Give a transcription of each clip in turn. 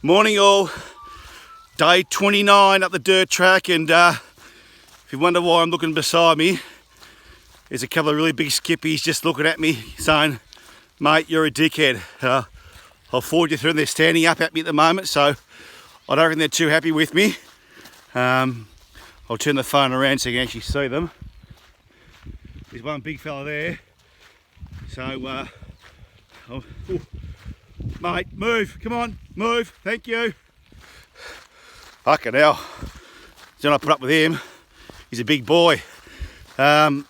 Morning all, day 29 up the dirt track, and if you wonder why I'm looking beside me, there's a couple of really big skippies just looking at me saying, mate, you're a dickhead. I'll forward you through, and they're standing up at me at the moment, so I don't reckon they're too happy with me. I'll turn the phone around so you can actually see them. There's one big fella there, so mate, move, come on, move, thank you. Fucking hell. Then I put up with him. He's a big boy. That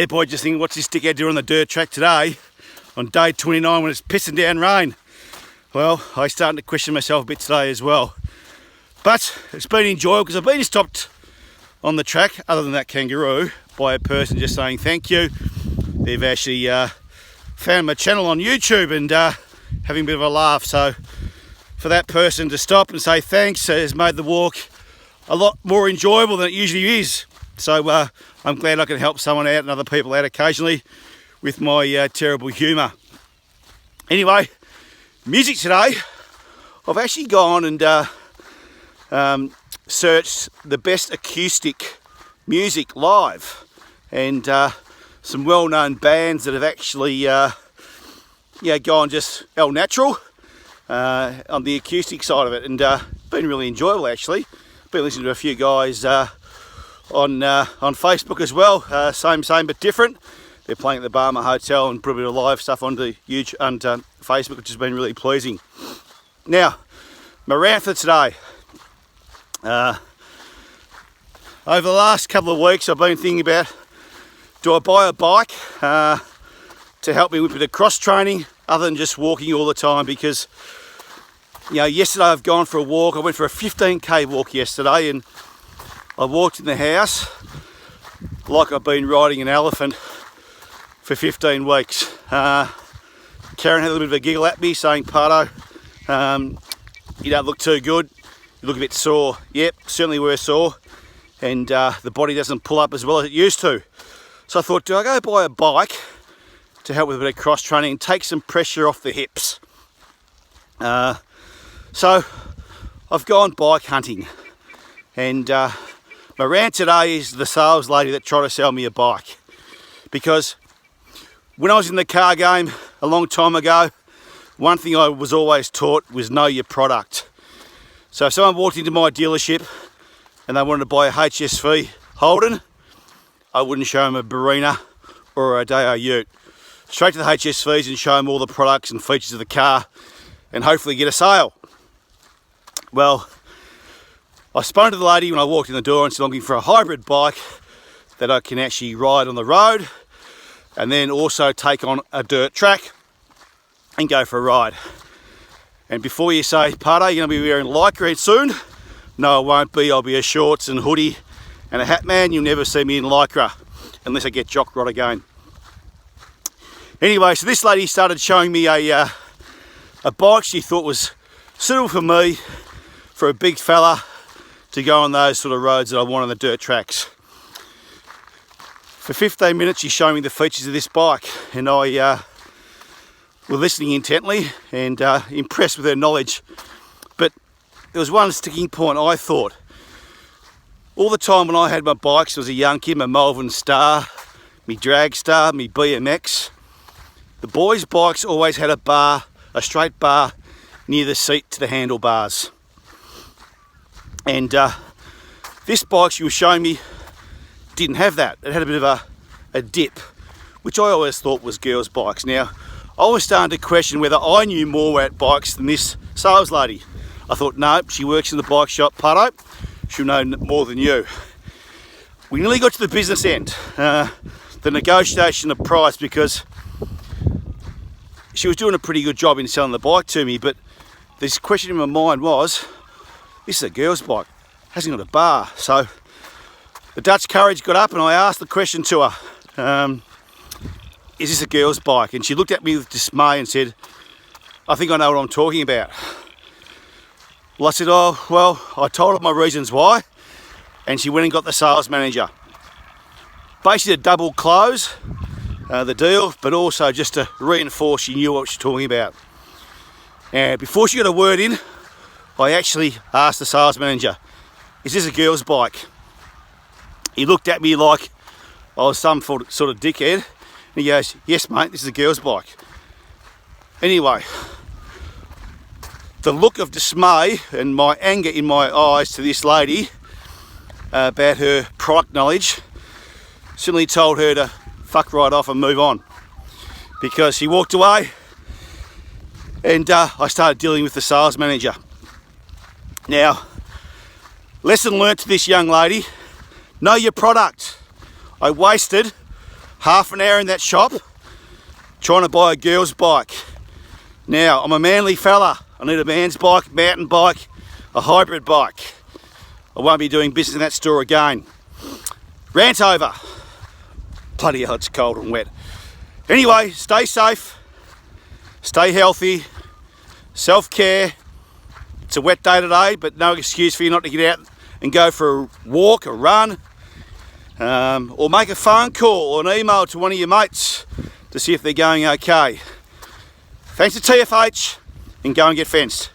boy just thinking, what's this dickhead doing on the dirt track today on day 29 when it's pissing down rain? Well, I'm starting to question myself a bit today as well. But it's been enjoyable because I've been stopped on the track, other than that kangaroo, by a person just saying thank you. They've actually found my channel on YouTube and having a bit of a laugh. So for that person to stop and say thanks has made the walk a lot more enjoyable than it usually is. So I'm glad I can help someone out and other people out occasionally with my terrible humour. Anyway, music today. I've actually gone and searched the best acoustic music live, and some well-known bands that have actually gone just el natural on the acoustic side of it, and been really enjoyable actually. Been listening to a few guys on Facebook as well, same but different. They're playing at the Barmer Hotel and put a bit of live stuff onto YouTube and Facebook, which has been really pleasing. Now, my rant for today. Over the last couple of weeks I've been thinking about, do I buy a bike to help me with a bit of cross training other than just walking all the time? Because yesterday I've gone for a walk. I went for a 15k walk yesterday, and I walked in the house like I've been riding an elephant for 15 weeks. Karen had a little bit of a giggle at me saying, Pardo, you don't look too good. You look a bit sore. Yep, certainly were sore. And the body doesn't pull up as well as it used to. So I thought, do I go buy a bike to help with a bit of cross training and take some pressure off the hips? So I've gone bike hunting. And my rant today is the sales lady that tried to sell me a bike. Because when I was in the car game a long time ago, one thing I was always taught was know your product. So if someone walked into my dealership and they wanted to buy a HSV Holden, I wouldn't show them a Barina or a Rodeo Ute. Straight to the HSVs and show them all the products and features of the car and hopefully get a sale. Well, I spoke to the lady when I walked in the door and said I'm looking for a hybrid bike that I can actually ride on the road and then also take on a dirt track and go for a ride. And before you say, Pardo, you're going to be wearing Lycra soon? No, I won't be. I'll be a shorts and hoodie and a hat man. You'll never see me in Lycra unless I get jock rod again. Anyway, so this lady started showing me a bike she thought was suitable for me, for a big fella to go on those sort of roads that I want on the dirt tracks. For 15 minutes she showed me the features of this bike, and I were listening intently and impressed with her knowledge. But there was one sticking point, I thought. All the time when I had my bikes, I was a young kid, my Malvern Star, my Dragstar, my BMX. The boys' bikes always had a bar, a straight bar near the seat to the handlebars. And this bike she was showing me didn't have that. It had a bit of a dip, which I always thought was girls' bikes. Now, I was starting to question whether I knew more about bikes than this sales lady. I thought, no, she works in the bike shop, Pardo. She'll know more than you. We nearly got to the business end, the negotiation of price, because she was doing a pretty good job in selling the bike to me, but this question in my mind was, this is a girl's bike, hasn't got a bar. So the Dutch courage got up and I asked the question to her, is this a girl's bike? And she looked at me with dismay and said, I think I know what I'm talking about. Well, I said, oh, well, I told her my reasons why, and she went and got the sales manager. Basically to double close the deal, but also just to reinforce she knew what she was talking about. And before she got a word in, I actually asked the sales manager, is this a girl's bike? He looked at me like I was some sort of dickhead. And he goes, yes mate, this is a girl's bike. Anyway, the look of dismay and my anger in my eyes to this lady about her product knowledge simply told her to fuck right off and move on. Because she walked away and I started dealing with the sales manager. Now, lesson learnt to this young lady, know your product. I wasted half an hour in that shop trying to buy a girl's bike. Now, I'm a manly fella. I need a man's bike, mountain bike, a hybrid bike. I won't be doing business in that store again. Rant over. Bloody hell, it's cold and wet. Anyway, stay safe, stay healthy, self-care. It's a wet day today, but no excuse for you not to get out and go for a walk, a run, or make a phone call or an email to one of your mates to see if they're going okay. Thanks to TFH, and go and get fenced.